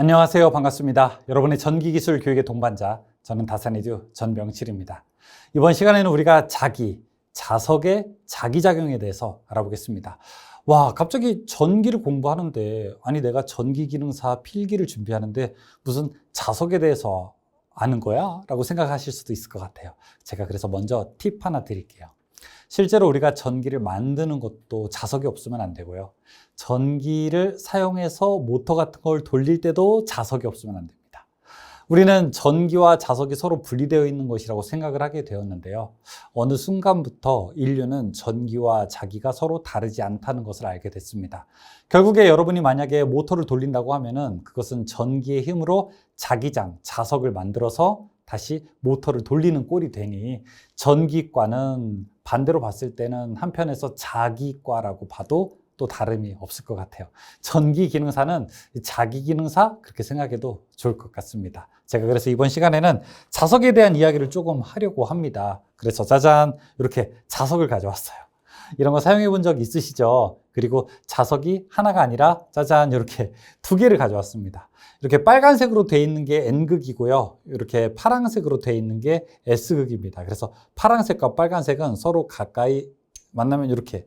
안녕하세요. 반갑습니다. 여러분의 전기기술 교육의 동반자, 저는 다산이듀 전병칠입니다. 이번 시간에는 우리가 자석의 자기작용에 대해서 알아보겠습니다. 와, 갑자기 전기를 공부하는데, 아니 내가 전기기능사 필기를 준비하는데 무슨 자석에 대해서 아는 거야? 라고 생각하실 수도 있을 것 같아요. 제가 그래서 먼저 팁 하나 드릴게요. 실제로 우리가 전기를 만드는 것도 자석이 없으면 안 되고요. 전기를 사용해서 모터 같은 걸 돌릴 때도 자석이 없으면 안 됩니다. 우리는 전기와 자석이 서로 분리되어 있는 것이라고 생각을 하게 되었는데요. 어느 순간부터 인류는 전기와 자기가 서로 다르지 않다는 것을 알게 됐습니다. 결국에 여러분이 만약에 모터를 돌린다고 하면은 그것은 전기의 힘으로 자석을 만들어서 다시 모터를 돌리는 꼴이 되니 전기과는 반대로 봤을 때는 한편에서 자기과라고 봐도 또 다름이 없을 것 같아요. 전기기능사는 자기기능사 그렇게 생각해도 좋을 것 같습니다. 제가 그래서 이번 시간에는 자석에 대한 이야기를 조금 하려고 합니다. 그래서 짜잔 이렇게 자석을 가져왔어요. 이런 거 사용해 본 적 있으시죠? 그리고 자석이 하나가 아니라 짜잔 이렇게 두 개를 가져왔습니다. 이렇게 빨간색으로 되어 있는 게 N극이고요. 이렇게 파란색으로 되어 있는 게 S극입니다. 그래서 파란색과 빨간색은 서로 가까이 만나면 이렇게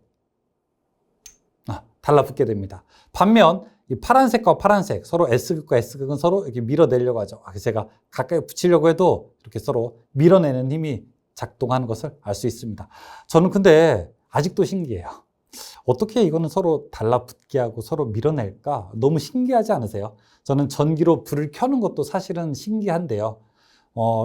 달라붙게 됩니다. 반면 이 파란색과 파란색, 서로 S극과 S극은 서로 이렇게 밀어내려고 하죠. 제가 가까이 붙이려고 해도 이렇게 서로 밀어내는 힘이 작동하는 것을 알 수 있습니다. 저는 근데 아직도 신기해요. 어떻게 이거는 서로 달라붙게 하고 서로 밀어낼까? 너무 신기하지 않으세요? 저는 전기로 불을 켜는 것도 사실은 신기한데요.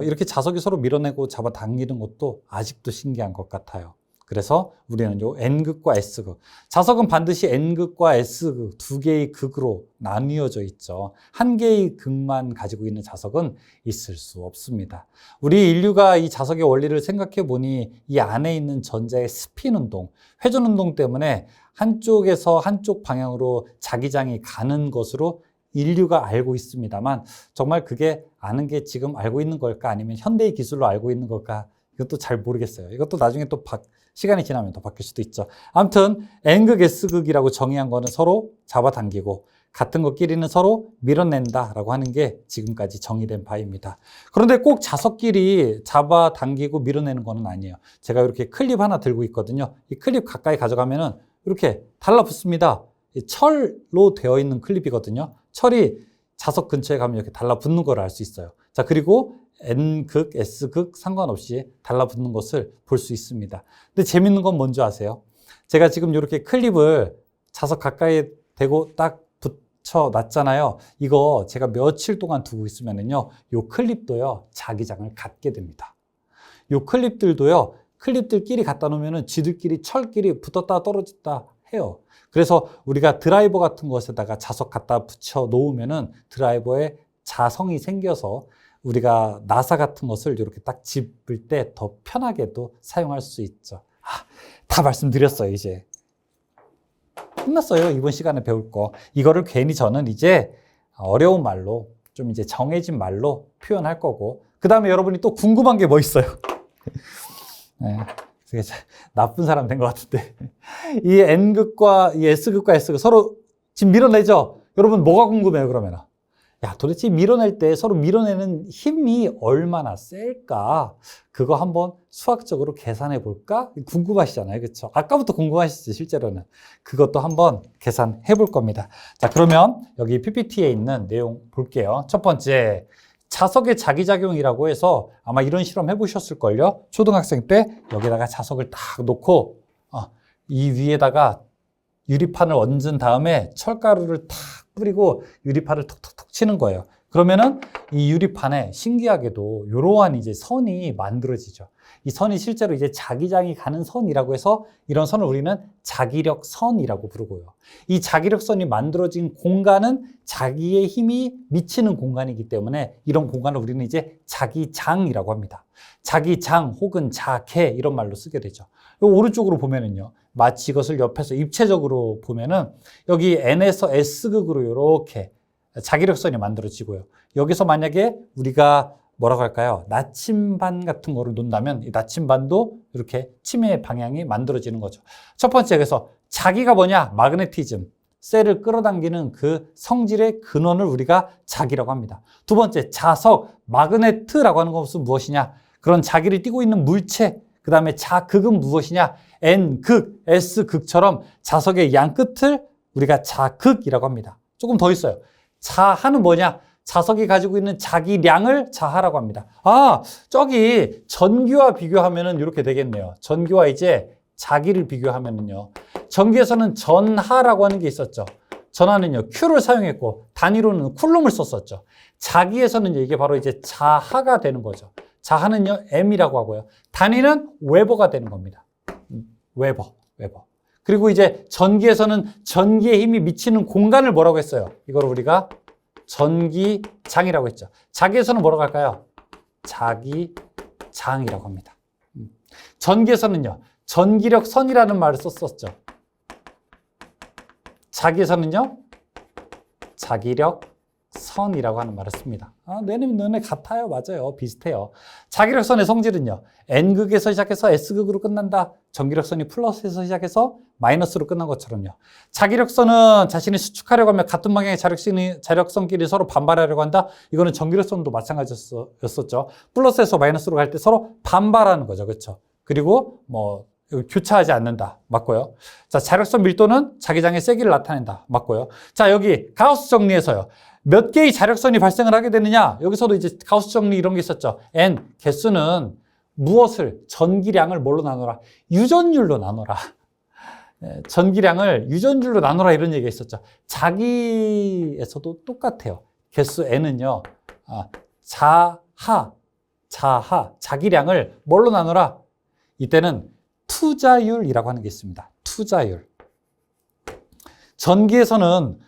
이렇게 자석이 서로 밀어내고 잡아당기는 것도 아직도 신기한 것 같아요. 그래서 우리는 요 N극과 S극. 자석은 반드시 N극과 S극 두 개의 극으로 나뉘어져 있죠. 한 개의 극만 가지고 있는 자석은 있을 수 없습니다. 우리 인류가 이 자석의 원리를 생각해 보니 이 안에 있는 전자의 스핀 운동, 회전 운동 때문에 한쪽에서 한쪽 방향으로 자기장이 가는 것으로 인류가 알고 있습니다만 정말 그게 아는 게 지금 알고 있는 걸까 아니면 현대의 기술로 알고 있는 걸까 이것도 잘 모르겠어요. 이것도 나중에 또 시간이 지나면 더 바뀔 수도 있죠. 아무튼 N극, S극이라고 정의한 거는 서로 잡아당기고 같은 것끼리는 서로 밀어낸다라고 하는 게 지금까지 정의된 바입니다. 그런데 꼭 자석끼리 잡아당기고 밀어내는 거는 아니에요. 제가 이렇게 클립 하나 들고 있거든요. 이 클립 가까이 가져가면은 이렇게 달라붙습니다. 철로 되어 있는 클립이거든요. 철이 자석 근처에 가면 이렇게 달라붙는 걸 알 수 있어요. 자, 그리고 N극, S극 상관없이 달라붙는 것을 볼 수 있습니다. 근데 재밌는 건 뭔지 아세요? 제가 지금 이렇게 클립을 자석 가까이 대고 딱 붙여 놨잖아요. 이거 제가 며칠 동안 두고 있으면은요, 요 클립도요, 자기장을 갖게 됩니다. 요 클립들도요, 클립들끼리 갖다 놓으면은 지들끼리 철끼리 붙었다 떨어졌다 해요. 그래서 우리가 드라이버 같은 것에다가 자석 갖다 붙여 놓으면은 드라이버에 자성이 생겨서 우리가 나사 같은 것을 이렇게 딱 집을 때 더 편하게도 사용할 수 있죠. 다 말씀드렸어요, 이제. 끝났어요, 이번 시간에 배울 거. 이거를 괜히 저는 이제 어려운 말로, 좀 이제 정해진 말로 표현할 거고, 그 다음에 여러분이 또 궁금한 게 뭐 있어요? 네, 되게 나쁜 사람 된 것 같은데. 이 N극과 이 S극과 S극 서로 지금 밀어내죠? 여러분 뭐가 궁금해요, 그러면? 야, 도대체 밀어낼 때 서로 밀어내는 힘이 얼마나 셀까? 그거 한번 수학적으로 계산해 볼까? 궁금하시잖아요. 그렇죠? 아까부터 궁금하시죠, 실제로는. 그것도 한번 계산해 볼 겁니다. 자, 그러면 여기 PPT에 있는 내용 볼게요. 첫 번째, 자석의 자기작용이라고 해서 아마 이런 실험 해보셨을걸요? 초등학생 때 여기다가 자석을 딱 놓고 이 위에다가 유리판을 얹은 다음에 철가루를 탁 뿌리고 유리판을 톡톡톡 치는 거예요. 그러면은 이 유리판에 신기하게도 이러한 이제 선이 만들어지죠. 이 선이 실제로 이제 자기장이 가는 선이라고 해서 이런 선을 우리는 자기력선이라고 부르고요. 이 자기력선이 만들어진 공간은 자기의 힘이 미치는 공간이기 때문에 이런 공간을 우리는 이제 자기장이라고 합니다. 자기장 혹은 자계 이런 말로 쓰게 되죠. 오른쪽으로 보면은요. 마치 이것을 옆에서 입체적으로 보면은 여기 N에서 S극으로 이렇게 자기력선이 만들어지고요. 여기서 만약에 우리가 뭐라고 할까요? 나침반 같은 거를 놓는다면 이 나침반도 이렇게 침의 방향이 만들어지는 거죠. 첫 번째, 그래서 자기가 뭐냐? 마그네티즘, 셀을 끌어당기는 그 성질의 근원을 우리가 자기라고 합니다. 두 번째, 자석, 마그네트라고 하는 것은 무엇이냐? 그런 자기를 띠고 있는 물체, 그 다음에 자극은 무엇이냐? N극, S극처럼 자석의 양 끝을 우리가 자극이라고 합니다. 조금 더 있어요. 자하는 뭐냐? 자석이 가지고 있는 자기량을 자하라고 합니다. 아, 저기 전기와 비교하면은 이렇게 되겠네요. 전기와 이제 자기를 비교하면은요. 전기에서는 전하라고 하는 게 있었죠. 전하는요, Q를 사용했고 단위로는 쿨롬을 썼었죠. 자기에서는요, 이게 바로 이제 자하가 되는 거죠. 자하는요, M이라고 하고요. 단위는 웨버가 되는 겁니다. 웨버. 그리고 이제 전기에서는 전기의 힘이 미치는 공간을 뭐라고 했어요? 이걸 우리가 전기장이라고 했죠. 자기에서는 뭐라고 할까요? 자기장이라고 합니다. 전기에서는요, 전기력 선이라는 말을 썼었죠. 자기에서는요, 자기력 선이라고 하는 말을 씁니다. 너네 같아요. 맞아요. 비슷해요. 자기력선의 성질은요, N극에서 시작해서 S극으로 끝난다. 전기력선이 플러스에서 시작해서 마이너스로 끝난 것처럼요. 자기력선은 자신이 수축하려고 하면 같은 방향의 자력선끼리 서로 반발하려고 한다. 이거는 전기력선도 마찬가지였었죠. 플러스에서 마이너스로 갈 때 서로 반발하는 거죠. 그렇죠? 그리고 교차하지 않는다. 맞고요. 자, 자력선 밀도는 자기장의 세기를 나타낸다. 맞고요. 자, 여기 가우스 정리에서요. 몇 개의 자력선이 발생을 하게 되느냐? 여기서도 이제 가우스 정리 이런 게 있었죠. N, 개수는 무엇을, 전기량을 뭘로 나눠라? 유전율로 나눠라. 전기량을 유전율로 나눠라 이런 얘기가 있었죠. 자기에서도 똑같아요. 개수 N은요. 자기량을 뭘로 나눠라? 이때는 투자율이라고 하는 게 있습니다. 투자율. 전기에서는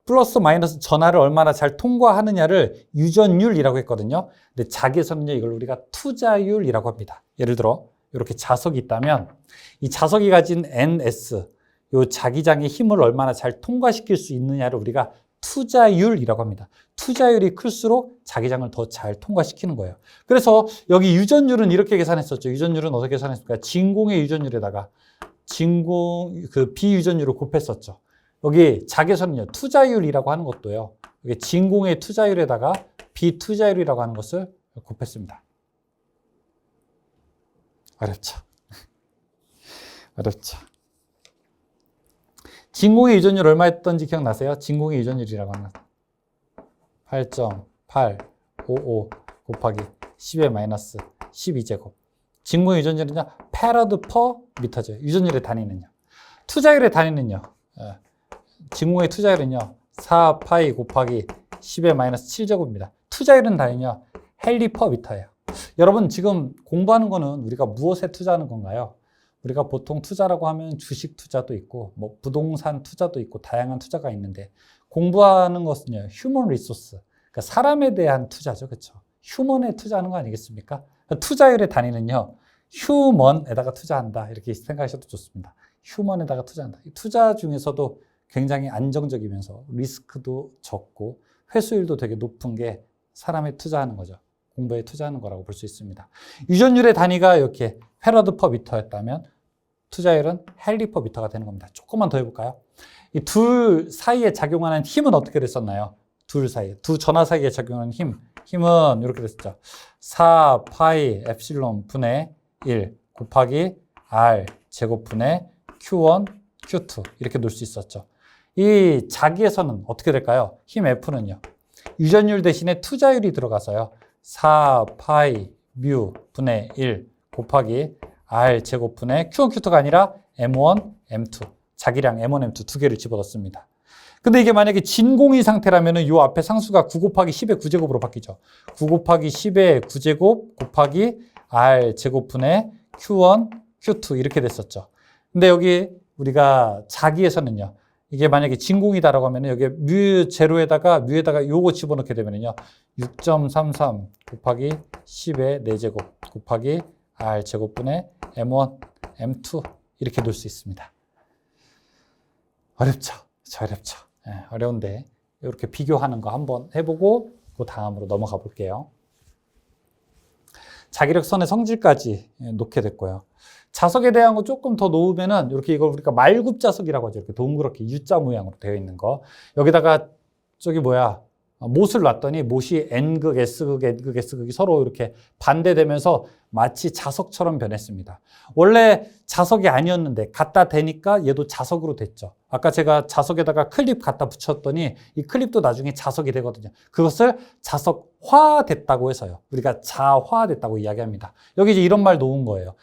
플러스 마이너스 전하를 얼마나 잘 통과하느냐를 유전율이라고 했거든요. 근데 자기에서는요, 이걸 우리가 투자율이라고 합니다. 예를 들어 이렇게 자석이 있다면 이 자석이 가진 NS, 요 자기장의 힘을 얼마나 잘 통과시킬 수 있느냐를 우리가 투자율이라고 합니다. 투자율이 클수록 자기장을 더 잘 통과시키는 거예요. 그래서 여기 유전율은 이렇게 계산했었죠. 유전율은 어떻게 계산했을까? 진공의 유전율에다가 비유전율을 곱했었죠. 여기 자기에서는요, 투자율이라고 하는 것도요, 여기 진공의 투자율에다가 비투자율이라고 하는 것을 곱했습니다. 어렵죠? 어렵죠? 진공의 유전율 얼마였던지 기억나세요? 진공의 유전율이라고 하는 것. 8.855 곱하기 10의 마이너스 12제곱. 진공의 유전율은요, 페라드 퍼 미터죠. 유전율의 단위는요. 투자율의 단위는요, 진공의 투자율은요, 4파이 곱하기 10의 마이너스 7제곱입니다. 투자율은 단위는요, 헨리 퍼 미터예요. 여러분, 지금 공부하는 거는 우리가 무엇에 투자하는 건가요? 우리가 보통 투자라고 하면 주식 투자도 있고, 부동산 투자도 있고, 다양한 투자가 있는데, 공부하는 것은요, 휴먼 리소스. 그러니까 사람에 대한 투자죠. 그렇죠? 휴먼에 투자하는 거 아니겠습니까? 그러니까 투자율의 단위는요, 휴먼에다가 투자한다. 이렇게 생각하셔도 좋습니다. 휴먼에다가 투자한다. 이 투자 중에서도 굉장히 안정적이면서 리스크도 적고 회수율도 되게 높은 게 사람에 투자하는 거죠. 공부에 투자하는 거라고 볼 수 있습니다. 유전율의 단위가 이렇게 페라드 퍼 미터였다면 투자율은 헨리 퍼 미터가 되는 겁니다. 조금만 더 해볼까요? 이 둘 사이에 작용하는 힘은 어떻게 됐었나요? 두 전하 사이에 작용하는 힘은 이렇게 됐었죠. 4 파이 엡실론 분의 1 곱하기 R 제곱 분의 Q1, Q2 이렇게 놓을 수 있었죠. 이 자기에서는 어떻게 될까요? 힘 F는요, 유전율 대신에 투자율이 들어가서요, 4 파이 뮤 분의 1 곱하기 R 제곱 분의 Q1, Q2가 아니라 M1, M2 자기량 M1, M2 두 개를 집어넣습니다. 근데 이게 만약에 진공이 상태라면 요 앞에 상수가 9 곱하기 10의 9제곱으로 바뀌죠. 9 곱하기 10의 9제곱 곱하기 R 제곱분의 Q1, Q2 이렇게 됐었죠. 근데 여기 우리가 자기에서는요, 이게 만약에 진공이다라고 하면 여기 뮤 제로에다가 요거 집어넣게 되면요, 6.33 곱하기 10의 4제곱 곱하기 R 제곱분의 M1, M2 이렇게 놓을 수 있습니다. 어렵죠? 어렵죠? 네, 어려운데 이렇게 비교하는 거 한번 해보고 그 다음으로 넘어가 볼게요. 자기력선의 성질까지 놓게 됐고요. 자석에 대한 거 조금 더 놓으면은 이렇게 이걸 우리가 말굽자석이라고 하죠. 이렇게 동그랗게 U자 모양으로 되어 있는 거. 여기다가 저기 못을 놨더니 못이 N극, S극, N극, S극이 서로 이렇게 반대되면서 마치 자석처럼 변했습니다. 원래 자석이 아니었는데 갖다 대니까 얘도 자석으로 됐죠. 아까 제가 자석에다가 클립 갖다 붙였더니 이 클립도 나중에 자석이 되거든요. 그것을 자석화됐다고 해서요. 우리가 자화됐다고 이야기합니다. 여기 이제 이런 말 놓은 거예요.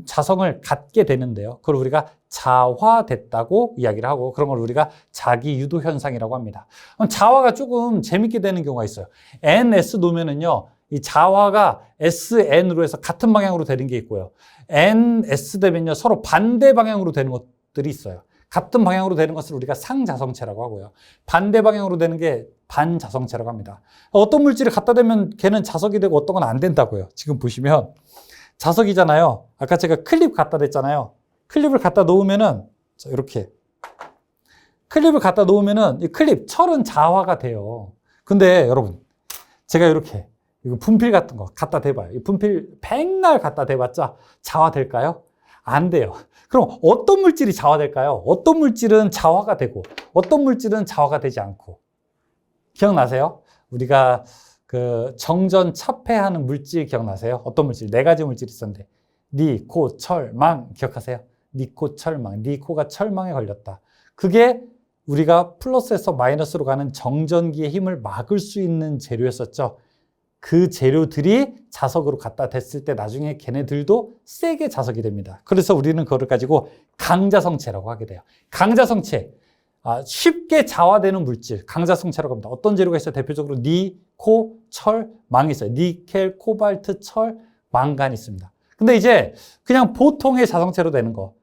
자성을 갖게 되는데요. 그걸 우리가 자화됐다고 이야기를 하고 그런 걸 우리가 자기 유도 현상이라고 합니다. 그럼 자화가 조금 재밌게 되는 경우가 있어요. NS 놓으면은요. 이 자화가 SN으로 해서 같은 방향으로 되는 게 있고요. NS 되면요. 서로 반대 방향으로 되는 것들이 있어요. 같은 방향으로 되는 것을 우리가 상자성체라고 하고요. 반대 방향으로 되는 게 반자성체라고 합니다. 어떤 물질을 갖다 대면 걔는 자석이 되고 어떤 건 안 된다고요. 지금 보시면 자석이잖아요. 아까 제가 클립 갖다 댔잖아요. 클립을 갖다 놓으면은 이렇게 클립을 갖다 놓으면은 이 클립 철은 자화가 돼요. 근데 여러분 제가 이렇게 이거 분필 같은 거 갖다 대봐요. 이 분필 백날 갖다 대봤자 자화될까요? 안 돼요. 그럼 어떤 물질이 자화될까요? 어떤 물질은 자화가 되고 어떤 물질은 자화가 되지 않고. 기억나세요? 우리가 그 정전 첩회하는 물질 기억나세요? 어떤 물질? 4가지 물질이 있었는데 니, 코, 철, 망 기억하세요? 니, 코, 철망. 니, 코가 철망에 걸렸다. 그게 우리가 플러스에서 마이너스로 가는 정전기의 힘을 막을 수 있는 재료였었죠. 그 재료들이 자석으로 갖다 댔을 때 나중에 걔네들도 세게 자석이 됩니다. 그래서 우리는 그거를 가지고 강자성체라고 하게 돼요. 강자성체, 쉽게 자화되는 물질, 강자성체라고 합니다. 어떤 재료가 있어요? 대표적으로 니, 코, 철, 망이 있어요. 니켈, 코발트, 철, 망간이 있습니다. 근데 이제 그냥 보통의 자성체로 되는 거,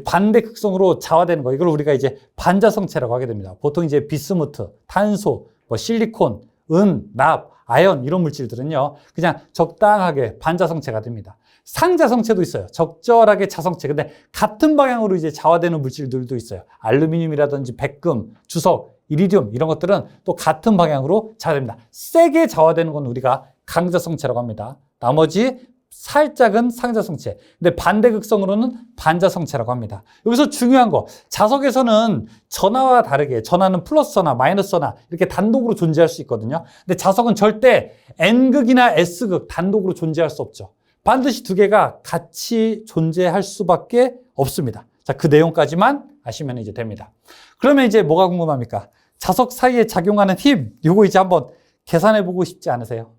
반대 극성으로 자화되는 거, 이걸 우리가 이제 반자성체라고 하게 됩니다. 보통 이제 비스무트, 탄소, 실리콘, 은, 납, 아연 이런 물질들은요 그냥 적당하게 반자성체가 됩니다. 상자성체도 있어요. 적절하게 자성체. 근데 같은 방향으로 이제 자화되는 물질들도 있어요. 알루미늄이라든지 백금, 주석, 이리듐 이런 것들은 또 같은 방향으로 자화됩니다. 세게 자화되는 건 우리가 강자성체라고 합니다. 나머지 살짝은 상자성체. 근데 반대극성으로는 반자성체라고 합니다. 여기서 중요한 거, 자석에서는 전하와 다르게 전하는 플러스 전하, 마이너스 전하 이렇게 단독으로 존재할 수 있거든요. 근데 자석은 절대 N극이나 S극 단독으로 존재할 수 없죠. 반드시 두 개가 같이 존재할 수밖에 없습니다. 자, 그 내용까지만 아시면 이제 됩니다. 그러면 이제 뭐가 궁금합니까? 자석 사이에 작용하는 힘, 요거 이제 한번 계산해 보고 싶지 않으세요?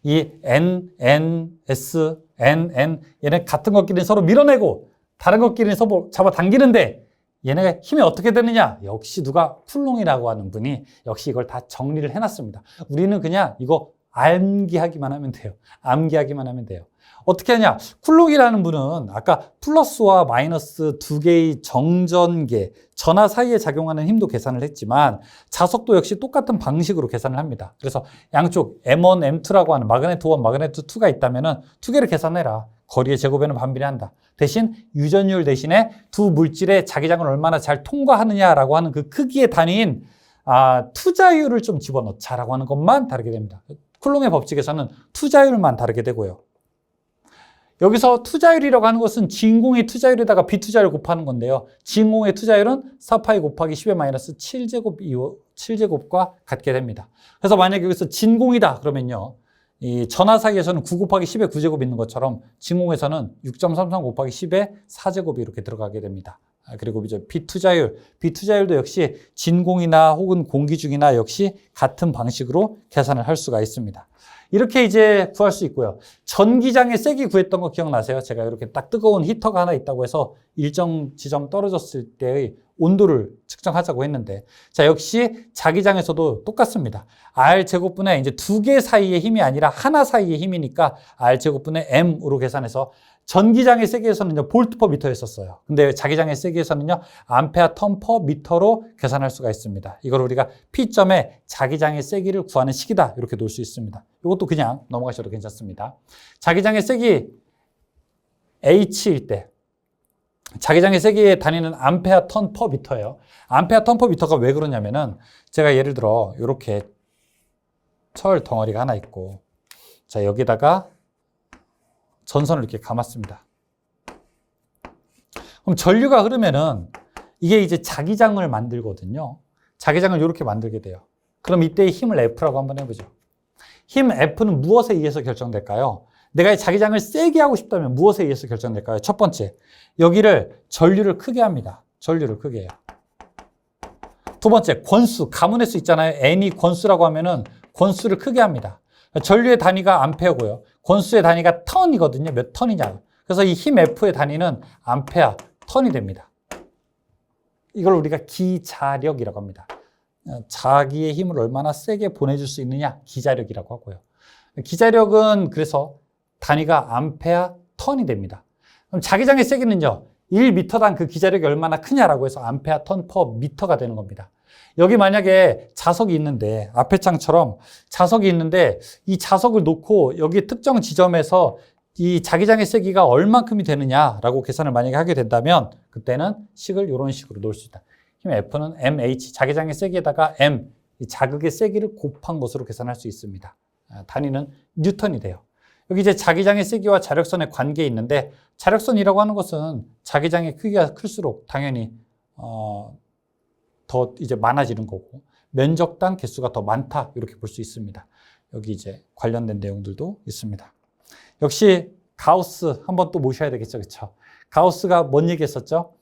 이 N, S, N, 얘네 같은 것끼리는 서로 밀어내고 다른 것끼리는 서로 잡아당기는데 얘네가 힘이 어떻게 되느냐? 역시 누가 쿨롱이라고 하는 분이 역시 이걸 다 정리를 해놨습니다. 우리는 그냥 이거 암기하기만 하면 돼요. 암기하기만 하면 돼요. 어떻게 하냐? 쿨롱이라는 분은 아까 플러스와 마이너스 두 개의 정전계, 전하 사이에 작용하는 힘도 계산을 했지만 자석도 역시 똑같은 방식으로 계산을 합니다. 그래서 양쪽 M1, M2라고 하는 마그네트 1, 마그네트 2가 있다면 두 개를 계산해라. 거리의 제곱에는 반비례한다. 대신 유전율 대신에 두 물질의 자기장을 얼마나 잘 통과하느냐라고 하는 그 크기의 단위인 투자율을 좀 집어넣자라고 하는 것만 다르게 됩니다. 쿨롱의 법칙에서는 투자율만 다르게 되고요. 여기서 투자율이라고 하는 것은 진공의 투자율에다가 비투자율을 곱하는 건데요. 진공의 투자율은 4파이 곱하기 10의 마이너스 7제곱과 같게 됩니다. 그래서 만약에 여기서 진공이다 그러면요. 이 전하 사이에서는 9 곱하기 10의 9제곱 있는 것처럼 진공에서는 6.33 곱하기 10의 4제곱이 이렇게 들어가게 됩니다. 그리고 이제 비투자율도 역시 진공이나 혹은 공기 중이나 역시 같은 방식으로 계산을 할 수가 있습니다. 이렇게 이제 구할 수 있고요. 전기장의 세기 구했던 거 기억나세요? 제가 이렇게 딱 뜨거운 히터가 하나 있다고 해서 일정 지점 떨어졌을 때의 온도를 측정하자고 했는데, 자, 역시 자기장에서도 똑같습니다. R제곱분의 이제 두 개 사이의 힘이 아니라 하나 사이의 힘이니까 R제곱분의 M으로 계산해서 전기장의 세기에서는요, 볼트 퍼 미터였었어요. 근데 자기장의 세기에서는요, 암페어 턴 퍼 미터로 계산할 수가 있습니다. 이걸 우리가 P점에 자기장의 세기를 구하는 식이다. 이렇게 놓을 수 있습니다. 이것도 그냥 넘어가셔도 괜찮습니다. 자기장의 세기 H일 때, 자기장의 세기의 단위는 암페어 턴 퍼 미터예요. 암페어 턴 퍼 미터가 왜 그러냐면은, 제가 예를 들어, 이렇게 철 덩어리가 하나 있고, 자, 여기다가 전선을 이렇게 감았습니다. 그럼 전류가 흐르면은 이게 이제 자기장을 만들거든요. 자기장을 이렇게 만들게 돼요. 그럼 이때의 힘을 F라고 한번 해보죠. 힘 F는 무엇에 의해서 결정될까요? 내가 이 자기장을 세게 하고 싶다면 무엇에 의해서 결정될까요? 첫 번째, 여기를 전류를 크게 합니다. 전류를 크게 해요. 두 번째, 권수, 가문의 수 있잖아요. N이 권수라고 하면은 권수를 크게 합니다. 전류의 단위가 암페어고요. 권수의 단위가 턴이거든요. 몇 턴이냐. 그래서 이 힘 F의 단위는 암페어, 턴이 됩니다. 이걸 우리가 기자력이라고 합니다. 자기의 힘을 얼마나 세게 보내줄 수 있느냐, 기자력이라고 하고요. 기자력은 그래서 단위가 암페어, 턴이 됩니다. 그럼 자기장의 세기는요, 1m당 그 기자력이 얼마나 크냐라고 해서 암페어 턴 퍼 미터가 되는 겁니다. 여기 만약에 자석이 있는데, 앞에 창처럼 자석이 있는데 이 자석을 놓고 여기 특정 지점에서 이 자기장의 세기가 얼만큼이 되느냐라고 계산을 만약에 하게 된다면 그때는 식을 이런 식으로 놓을 수 있다. 힘 F는 mH, 자기장의 세기에다가 m, 이 자극의 세기를 곱한 것으로 계산할 수 있습니다. 단위는 뉴턴이 돼요. 여기 이제 자기장의 세기와 자력선의 관계에 있는데, 자력선이라고 하는 것은 자기장의 크기가 클수록 당연히 더 이제 많아지는 거고, 면적당 개수가 더 많다, 이렇게 볼 수 있습니다. 여기 이제 관련된 내용들도 있습니다. 역시 가우스 한번 또 모셔야 되겠죠, 그렇죠? 가우스가 뭔 얘기했었죠?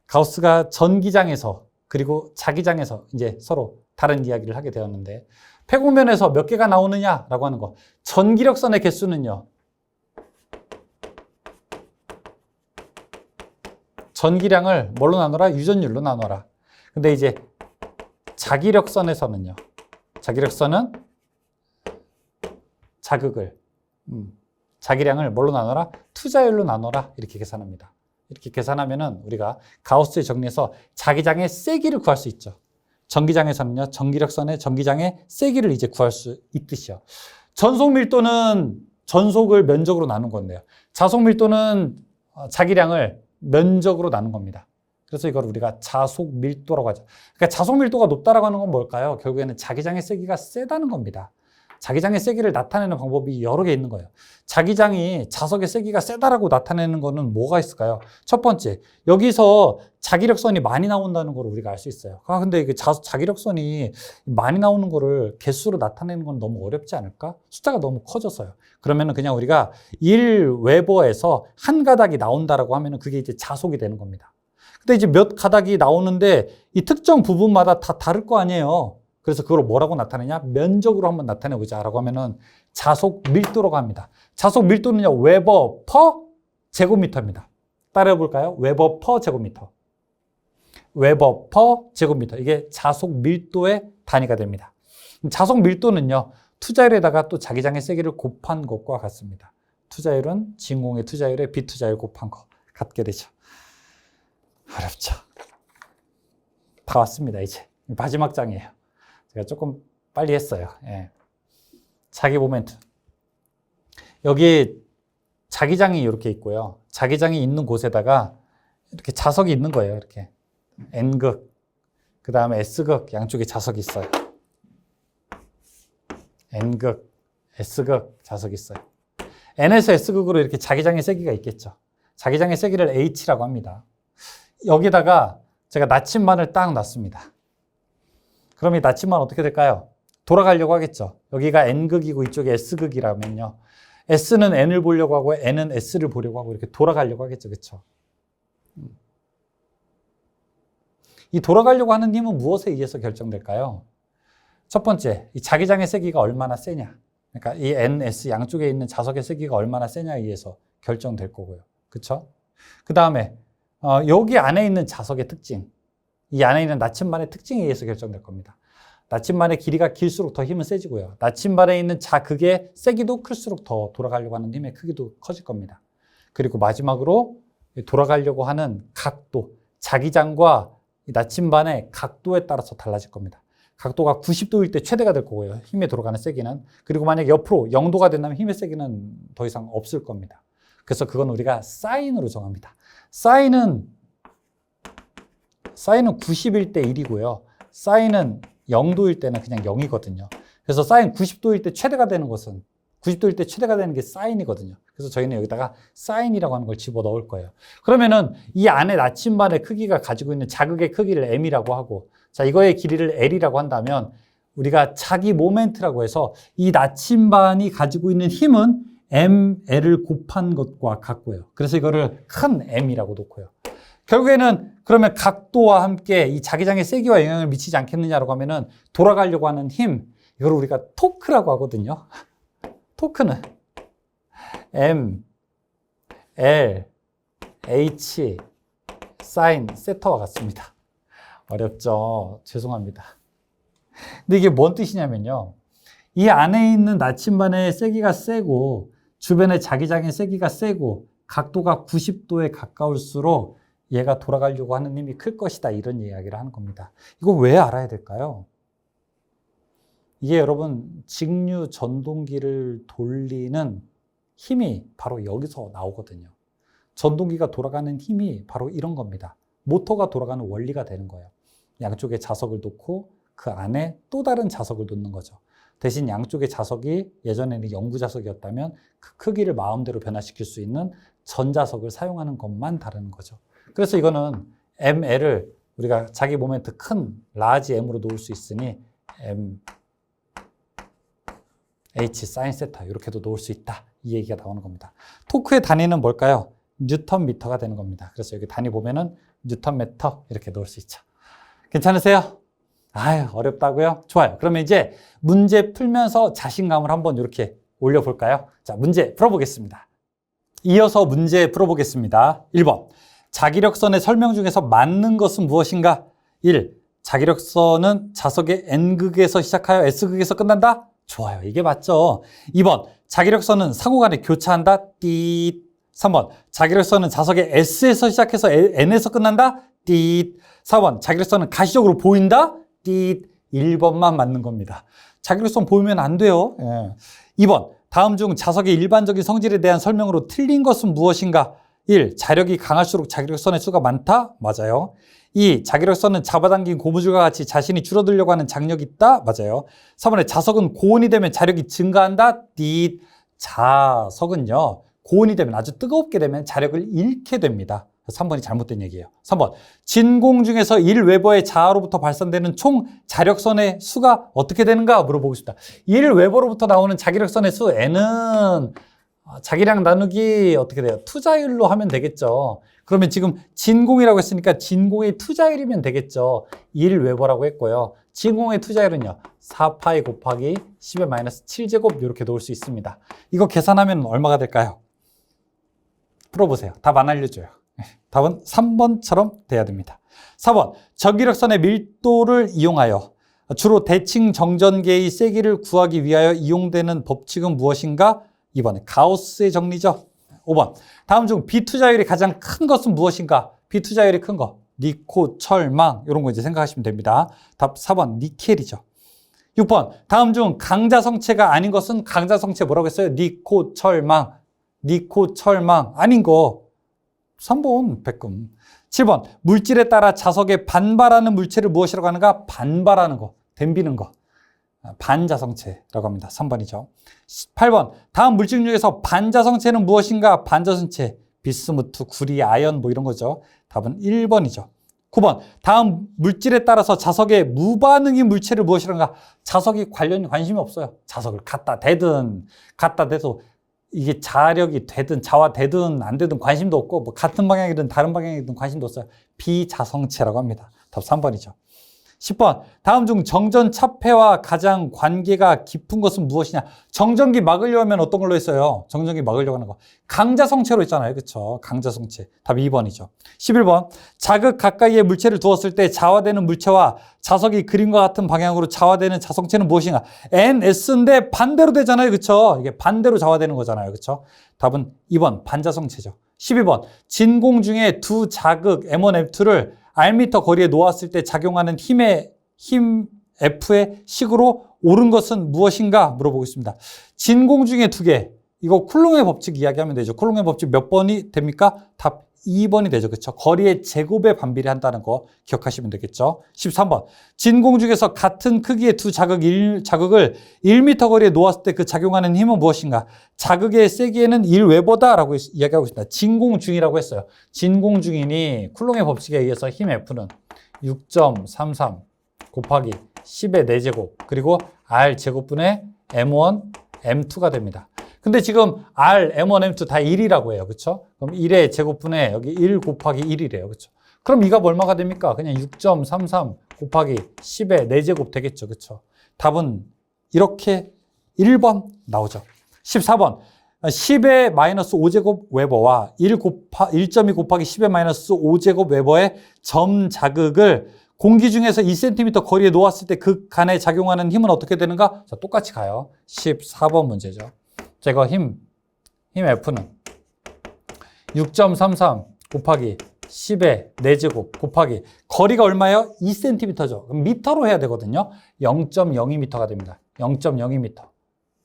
가우스가 전기장에서 그리고 자기장에서 이제 서로 다른 이야기를 하게 되었는데, 폐곡면에서 몇 개가 나오느냐라고 하는 거. 전기력선의 개수는요, 전기량을 뭘로 나눠라? 유전율로 나눠라. 근데 이제 자기력선에서는요, 자기력선은 자극을, 자기량을 뭘로 나눠라? 투자율로 나눠라. 이렇게 계산합니다. 이렇게 계산하면은 우리가 가우스의 정리에서 자기장의 세기를 구할 수 있죠. 전기장에서는요, 전기력선의 전기장의 세기를 이제 구할 수 있듯이요. 전속 밀도는 전속을 면적으로 나눈 건데요. 자속 밀도는 자기량을 면적으로 나눈 겁니다. 그래서 이걸 우리가 자속 밀도라고 하죠. 그러니까 자속 밀도가 높다라고 하는 건 뭘까요? 결국에는 자기장의 세기가 세다는 겁니다. 자기장의 세기를 나타내는 방법이 여러 개 있는 거예요. 자기장이 자석의 세기가 세다라고 나타내는 거는 뭐가 있을까요? 첫 번째, 여기서 자기력선이 많이 나온다는 걸 우리가 알 수 있어요. 근데 이게 자기력선이 많이 나오는 거를 개수로 나타내는 건 너무 어렵지 않을까? 숫자가 너무 커져서요. 그러면은 그냥 우리가 1웨버에서 한 가닥이 나온다라고 하면은 그게 이제 자속이 되는 겁니다. 근데 이제 몇 가닥이 나오는데 이 특정 부분마다 다 다를 거 아니에요. 그래서 그걸 뭐라고 나타내냐? 면적으로 한번 나타내보자 라고 하면은 자속 밀도라고 합니다. 자속 밀도는요, 웨버 퍼 제곱미터입니다. 따라해 볼까요? 웨버 퍼 제곱미터. 웨버 퍼 제곱미터. 이게 자속 밀도의 단위가 됩니다. 자속 밀도는요, 투자율에다가 또 자기장의 세기를 곱한 것과 같습니다. 투자율은 진공의 투자율에 비투자율 곱한 거 같게 되죠. 어렵죠. 다 왔습니다, 이제. 마지막 장이에요. 제가 조금 빨리 했어요. 예. 자기 모멘트. 여기 자기장이 이렇게 있고요. 자기장이 있는 곳에다가 이렇게 자석이 있는 거예요. 이렇게 N극, 그 다음에 S극 양쪽에 자석이 있어요. N극, S극 자석이 있어요. N에서 S극으로 이렇게 자기장의 세기가 있겠죠. 자기장의 세기를 H라고 합니다. 여기다가 제가 나침반을 딱 놨습니다. 그럼 이 나침반 어떻게 될까요? 돌아가려고 하겠죠. 여기가 N극이고 이쪽이 S극이라면요. S는 N을 보려고 하고 N은 S를 보려고 하고 이렇게 돌아가려고 하겠죠. 그렇죠? 이 돌아가려고 하는 힘은 무엇에 의해서 결정될까요? 첫 번째, 이 자기장의 세기가 얼마나 세냐. 그러니까 이 N, S 양쪽에 있는 자석의 세기가 얼마나 세냐에 의해서 결정될 거고요. 그렇죠? 그 다음에 여기 안에 있는 자석의 특징, 이 안에 있는 나침반의 특징에 의해서 결정될 겁니다. 나침반의 길이가 길수록 더 힘은 세지고요. 나침반에 있는 자극의 세기도 클수록 더 돌아가려고 하는 힘의 크기도 커질 겁니다. 그리고 마지막으로 돌아가려고 하는 각도, 자기장과 이 나침반의 각도에 따라서 달라질 겁니다. 각도가 90도일 때 최대가 될 거고요. 힘에 돌아가는 세기는. 그리고 만약 옆으로 0도가 된다면 힘의 세기는 더 이상 없을 겁니다. 그래서 그건 우리가 사인으로 정합니다. 사인은 90일 때 1이고요. 사인은 0도일 때는 그냥 0이거든요. 그래서 사인 90도일 때 최대가 되는 것은 90도일 때 최대가 되는 게 사인이거든요. 그래서 저희는 여기다가 사인이라고 하는 걸 집어넣을 거예요. 그러면은 이 안에 나침반의 크기가 가지고 있는 자극의 크기를 m이라고 하고, 자, 이거의 길이를 l이라고 한다면 우리가 자기 모멘트라고 해서 이 나침반이 가지고 있는 힘은 ml을 곱한 것과 같고요. 그래서 이거를 큰 m이라고 놓고요. 결국에는 그러면 각도와 함께 이 자기장의 세기와 영향을 미치지 않겠느냐라고 하면은 돌아가려고 하는 힘, 이걸 우리가 토크라고 하거든요. 토크는 m, l, h, 사인, 세타와 같습니다. 어렵죠? 죄송합니다. 근데 이게 뭔 뜻이냐면요. 이 안에 있는 나침반의 세기가 세고 주변의 자기장의 세기가 세고 각도가 90도에 가까울수록 얘가 돌아가려고 하는 힘이 클 것이다. 이런 이야기를 하는 겁니다. 이거 왜 알아야 될까요? 이게 여러분 직류 전동기를 돌리는 힘이 바로 여기서 나오거든요. 전동기가 돌아가는 힘이 바로 이런 겁니다. 모터가 돌아가는 원리가 되는 거예요. 양쪽에 자석을 놓고 그 안에 또 다른 자석을 놓는 거죠. 대신 양쪽의 자석이 예전에는 영구 자석이었다면 그 크기를 마음대로 변화시킬 수 있는 전자석을 사용하는 것만 다르는 거죠. 그래서 이거는 ml을 우리가 자기 모멘트 큰 라지 m으로 놓을 수 있으니 m h 사인 세타 이렇게도 놓을 수 있다. 이 얘기가 나오는 겁니다. 토크의 단위는 뭘까요? 뉴턴 미터가 되는 겁니다. 그래서 여기 단위 보면은 뉴턴 미터 이렇게 놓을 수 있죠. 괜찮으세요? 아유, 어렵다고요? 좋아요. 그러면 이제 문제 풀면서 자신감을 한번 이렇게 올려볼까요? 자, 문제 풀어보겠습니다. 이어서 문제 풀어보겠습니다. 1번. 자기력선의 설명 중에서 맞는 것은 무엇인가? 1. 자기력선은 자석의 N극에서 시작하여 S극에서 끝난다? 좋아요. 이게 맞죠. 2번. 자기력선은 상호간에 교차한다? 띠. 3번. 자기력선은 자석의 S에서 시작해서 N에서 끝난다? 띠. 4번. 자기력선은 가시적으로 보인다? 띠. 1번만 맞는 겁니다. 자기력선 보이면 안 돼요. 예. 2번. 다음 중 자석의 일반적인 성질에 대한 설명으로 틀린 것은 무엇인가? 1. 자력이 강할수록 자기력선의 수가 많다? 맞아요. 2. 자기력선은 잡아당긴 고무줄과 같이 자신이 줄어들려고 하는 장력이 있다? 맞아요. 3번에 자석은 고온이 되면 자력이 증가한다? 띠. 자석은요, 고온이 되면 아주 뜨겁게 되면 자력을 잃게 됩니다. 3번이 잘못된 얘기예요. 3번. 진공 중에서 1웨버의 자로부터 발산되는 총 자력선의 수가 어떻게 되는가 물어보고 싶다. 1웨버로부터 나오는 자기력선의 수 N은 자기량 나누기 어떻게 돼요? 투자율로 하면 되겠죠. 그러면 지금 진공이라고 했으니까 진공의 투자율이면 되겠죠. 1웨버라고 했고요. 진공의 투자율은요, 4파이 곱하기 10의 마이너스 7제곱 이렇게 놓을 수 있습니다. 이거 계산하면 얼마가 될까요? 풀어보세요. 답 안 알려줘요. 답은 3번처럼 돼야 됩니다. 4번. 전기력선의 밀도를 이용하여 주로 대칭 정전계의 세기를 구하기 위하여 이용되는 법칙은 무엇인가? 2번에 가우스의 정리죠. 5번. 다음 중 비투자율이 가장 큰 것은 무엇인가? 비투자율이 큰 거. 니코, 철, 망 이런 거 이제 생각하시면 됩니다. 답 4번 니켈이죠. 6번. 다음 중 강자성체가 아닌 것은 강자성체 뭐라고 했어요? 니코, 철, 망. 니코, 철, 망 아닌 거. 3번 백금. 7번. 물질에 따라 자석에 반발하는 물체를 무엇이라고 하는가? 반발하는 거. 댐비는 거. 반자성체라고 합니다. 3번이죠. 8번. 다음 물질 중에서 반자성체는 무엇인가? 반자성체. 비스무트, 구리, 아연 뭐 이런 거죠. 답은 1번이죠. 9번. 다음 물질에 따라서 자석의 무반응인 물체를 무엇이란가? 자석이 관심이 없어요. 자석을 갖다 대든 갖다 대도 이게 자력이 되든 자화되든 안 되든 관심도 없고 뭐 같은 방향이든 다른 방향이든 관심도 없어요. 비자성체라고 합니다. 답 3번이죠. 10번. 다음 중 정전 차폐와 가장 관계가 깊은 것은 무엇이냐? 정전기 막으려고 하면 어떤 걸로 했어요? 정전기 막으려고 하는 거. 강자성체로 했잖아요. 그렇죠? 강자성체. 답 2번이죠. 11번. 자극 가까이에 물체를 두었을 때 자화되는 물체와 자석이 그림과 같은 방향으로 자화되는 자성체는 무엇인가? NS인데 반대로 되잖아요. 그렇죠? 이게 반대로 자화되는 거잖아요. 그렇죠? 답은 2번. 반자성체죠. 12번. 진공 중에 두 자극 M1, M2를 R미터 거리에 놓았을 때 작용하는 힘 F의 식으로 옳은 것은 무엇인가 물어보겠습니다. 진공 중에 두 개, 이거 쿨롱의 법칙 이야기하면 되죠. 쿨롱의 법칙 몇 번이 됩니까? 답 2번이 되죠. 그렇죠? 거리의 제곱에 반비례한다는 거 기억하시면 되겠죠. 13번. 진공 중에서 같은 크기의 두 자극을 1m 거리에 놓았을 때 그 작용하는 힘은 무엇인가? 자극의 세기에는 1웨버다라고 이야기하고 있습니다. 진공 중이라고 했어요. 진공 중이니 쿨롱의 법칙에 의해서 힘 F는 6.33 곱하기 10의 4제곱 그리고 R 제곱분의 M1, M2가 됩니다. 근데 지금 R, M1, M2 다 1이라고 해요. 그쵸? 그럼 1의 제곱분에 여기 1 곱하기 1이래요. 그쵸? 그럼 이가 얼마가 됩니까? 그냥 6.33 곱하기 10의 4제곱 되겠죠. 그쵸? 답은 이렇게 1번 나오죠. 14번. 10의 마이너스 5제곱 웨버와 1.2 곱하기 10의 마이너스 5제곱 웨버의 점 자극을 공기 중에서 2cm 거리에 놓았을 때 그 간에 작용하는 힘은 어떻게 되는가? 자, 똑같이 가요. 14번 문제죠. 자, 이거 힘 F는 6.33 곱하기 10의 4제곱 곱하기 거리가 얼마예요? 2cm죠. 그럼 미터로 해야 되거든요. 0.02m가 됩니다. 0.02m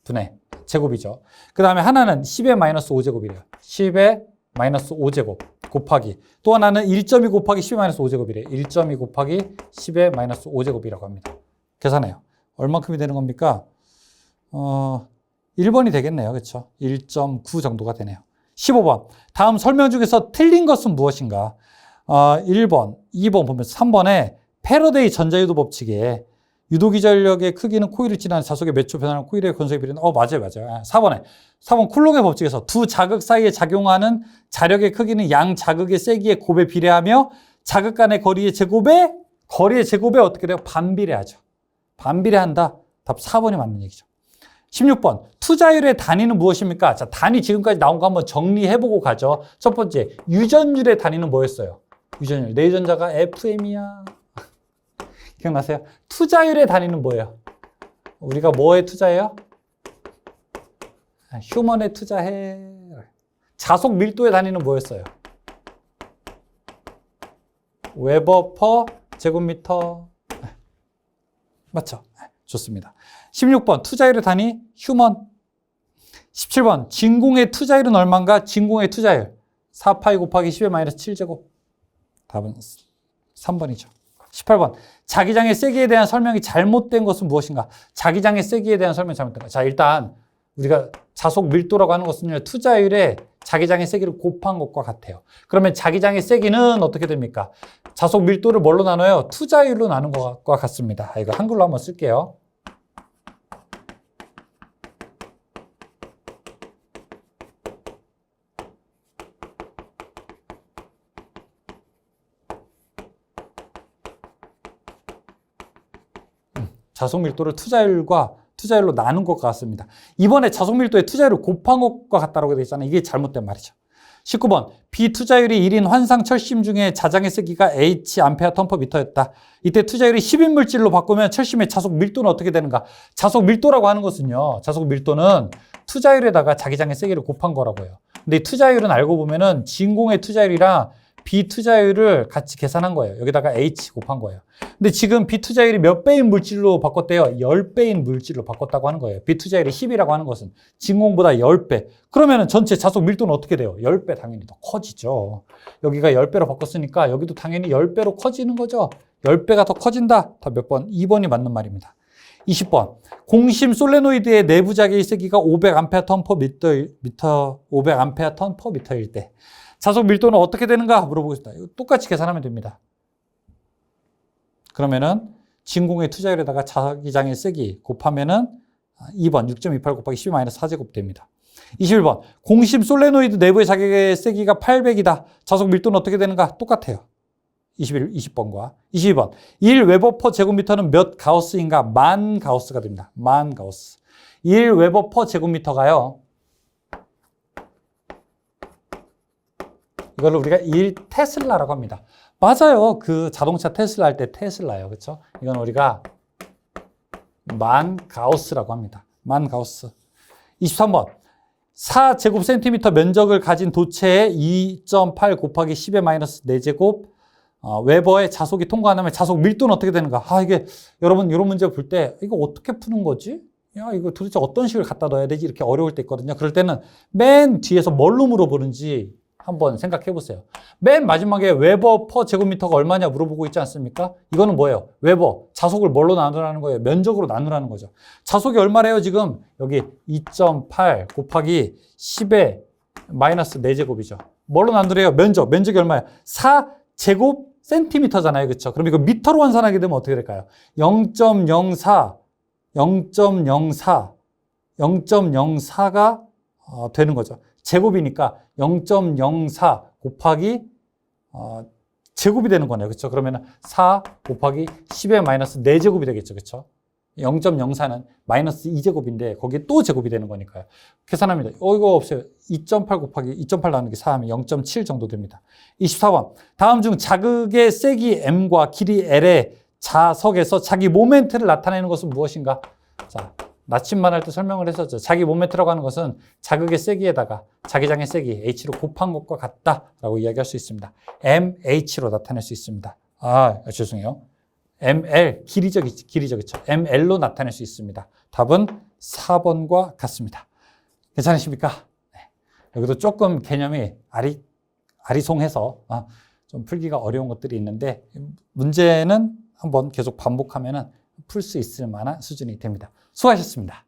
분의 제곱이죠. 그 다음에 하나는 10의 마이너스 5제곱이래요. 10의 마이너스 5제곱 곱하기 또 하나는 1.2 곱하기 10의 마이너스 5제곱이래요. 1.2 곱하기 10의 마이너스 5제곱이라고 합니다. 계산해요. 얼만큼이 되는 겁니까? 1번이 되겠네요. 그렇죠? 1.9 정도가 되네요. 15번. 다음 설명 중에서 틀린 것은 무엇인가? 1번, 2번 보면 3번에 패러데이 전자유도 법칙에 유도기전력의 크기는 코일을 지나는 자석의 몇 초 변화하는 코일의 건성의 비례는 맞아요. 4번 쿨롱의 법칙에서 두 자극 사이에 작용하는 자력의 크기는 양 자극의 세기의 곱에 비례하며 자극 간의 거리의 제곱에 어떻게 돼요? 반비례하죠. 반비례한다. 답 4번이 맞는 얘기죠. 16번. 투자율의 단위는 무엇입니까? 자, 단위 지금까지 나온 거 한번 정리해보고 가죠. 첫 번째, 유전율의 단위는 뭐였어요? 유전율. 내 유전자가 FM이야. 기억나세요? 투자율의 단위는 뭐예요? 우리가 뭐에 투자해요? 휴먼에 투자해. 자속 밀도의 단위는 뭐였어요? 웨버 퍼 제곱미터. 맞죠? 좋습니다. 16번 투자율의 단위 휴먼. 17번 진공의 투자율은 얼마인가? 진공의 투자율 4파이 곱하기 10의 마이너스 7제곱. 답은 3번이죠. 18번 자기장의 세기에 대한 설명이 잘못된 것은 무엇인가? 자기장의 세기에 대한 설명이 잘못된 것. 자, 일단 우리가 자속 밀도라고 하는 것은요, 투자율에 자기장의 세기를 곱한 것과 같아요. 그러면 자기장의 세기는 어떻게 됩니까? 자속 밀도를 뭘로 나눠요? 투자율로 나눈 것과 같습니다. 이거 한글로 한번 쓸게요. 자속 밀도를 투자율로 나눈 것과 같습니다. 이번에 자속 밀도에 투자율을 곱한 것과 같다고 되어 있잖아요. 이게 잘못된 말이죠. 19번 비투자율이 1인 환상 철심 중에 자장의 세기가 H 암페어 턴퍼미터였다. 이때 투자율이 10인 물질로 바꾸면 철심의 자속 밀도는 어떻게 되는가? 자속 밀도라고 하는 것은요, 자속 밀도는 투자율에다가 자기장의 세기를 곱한 거라고 해요. 근데 이 투자율은 알고 보면은 진공의 투자율이랑 비투자율을 같이 계산한 거예요. 여기다가 H 곱한 거예요. 근데 지금 비투자율이 몇 배인 물질로 바꿨대요? 10배인 물질로 바꿨다고 하는 거예요. 비투자율이 10이라고 하는 것은 진공보다 10배. 그러면 전체 자속 밀도는 어떻게 돼요? 10배 당연히 더 커지죠. 여기가 10배로 바꿨으니까 여기도 당연히 10배로 커지는 거죠. 10배가 더 커진다. 다 몇 번? 2번이 맞는 말입니다. 20번. 공심 솔레노이드의 내부 자기의 세기가 500A 턴/미터, 500A 턴/미터일 때 자속 밀도는 어떻게 되는가 물어보겠습니다. 이거 똑같이 계산하면 됩니다. 그러면은 진공의 투자율에다가 자기장의 세기 곱하면은 2번 6.28 곱하기 10-4제곱 됩니다. 21번 공심 솔레노이드 내부의 자기의 세기가 800이다. 자속 밀도는 어떻게 되는가? 똑같아요. 20번과 22번 1웨버 퍼 제곱미터는 몇 가우스인가? 만 가우스가 됩니다. 만 가우스. 1웨버 퍼 제곱미터가요, 이걸 우리가 1테슬라라고 합니다. 맞아요. 그 자동차 테슬라 할 때 테슬라예요. 그렇죠? 이건 우리가 만 가우스라고 합니다. 만 가우스. 23번 4제곱센티미터 면적을 가진 도체에 2.8 곱하기 10의 마이너스 4제곱 웨버의 자속이 통과하면 자속 밀도는 어떻게 되는가? 이게 여러분 이런 문제 볼 때 이거 어떻게 푸는 거지? 야, 이거 도대체 어떤 식을 갖다 넣어야 되지? 이렇게 어려울 때 있거든요. 그럴 때는 맨 뒤에서 뭘로 물어보는지 한번 생각해 보세요. 맨 마지막에 웨버 퍼 제곱미터가 얼마냐 물어보고 있지 않습니까? 이거는 뭐예요? 웨버, 자속을 뭘로 나누라는 거예요? 면적으로 나누라는 거죠. 자속이 얼마래요, 지금? 여기 2.8 곱하기 10의 마이너스 4제곱이죠. 뭘로 나누래요? 면적이 얼마예요? 4제곱 센티미터잖아요. 그렇죠? 그럼 이거 미터로 환산하게 되면 어떻게 될까요? 0.04가 되는 거죠. 제곱이니까 0.04 곱하기 제곱이 되는 거네요. 그렇죠? 그러면 4 곱하기 10의 마이너스 4제곱이 되겠죠. 그렇죠? 0.04는 마이너스 2제곱인데 거기에 또 제곱이 되는 거니까요. 계산합니다. 이거 없어요. 2.8 곱하기 2.8 나누기 4 하면 0.7 정도 됩니다. 24번. 다음 중 자극의 세기 M과 길이 L의 자석에서 자기 모멘트를 나타내는 것은 무엇인가? 자, 나침반 할 때 설명을 했었죠. 자기 모멘트라고 하는 것은 자극의 세기에다가 자기장의 세기 H로 곱한 것과 같다라고 이야기할 수 있습니다. MH로 나타낼 수 있습니다. 죄송해요. ML, 길이죠. ML로 나타낼 수 있습니다. 답은 4번과 같습니다. 괜찮으십니까? 네. 여기도 조금 개념이 아리송해서 좀 풀기가 어려운 것들이 있는데 문제는 한번 계속 반복하면 풀 수 있을 만한 수준이 됩니다. 수고하셨습니다.